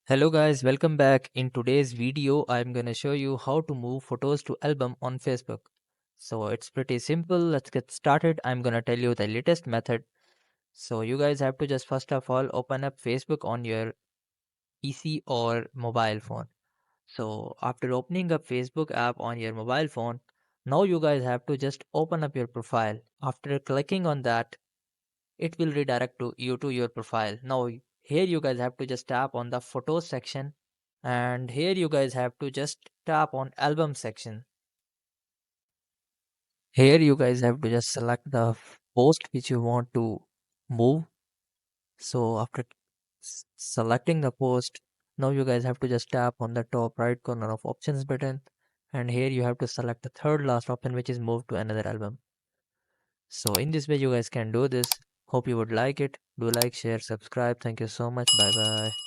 Hello guys, welcome back. In today's video, I'm gonna show you how to move photos to album on Facebook. So it's pretty simple. Let's get started. I'm gonna tell you the latest method. So you guys have to just first of all open up Facebook on your PC or mobile phone. So after opening up Facebook app on your mobile phone, now you guys have to just open up your profile. After clicking on that, it will redirect you to your profile. Now here you guys have to just tap on the photos section, and here you guys have to just tap on album section. Here you guys have to just select the post which you want to move. So after selecting the post, now you guys have to just tap on the top right corner of options button, and here you have to select the third last option, which is move to another album. So in this way you guys can do this. Hope you would like it. Do like, share, subscribe. Thank you so much. Bye bye.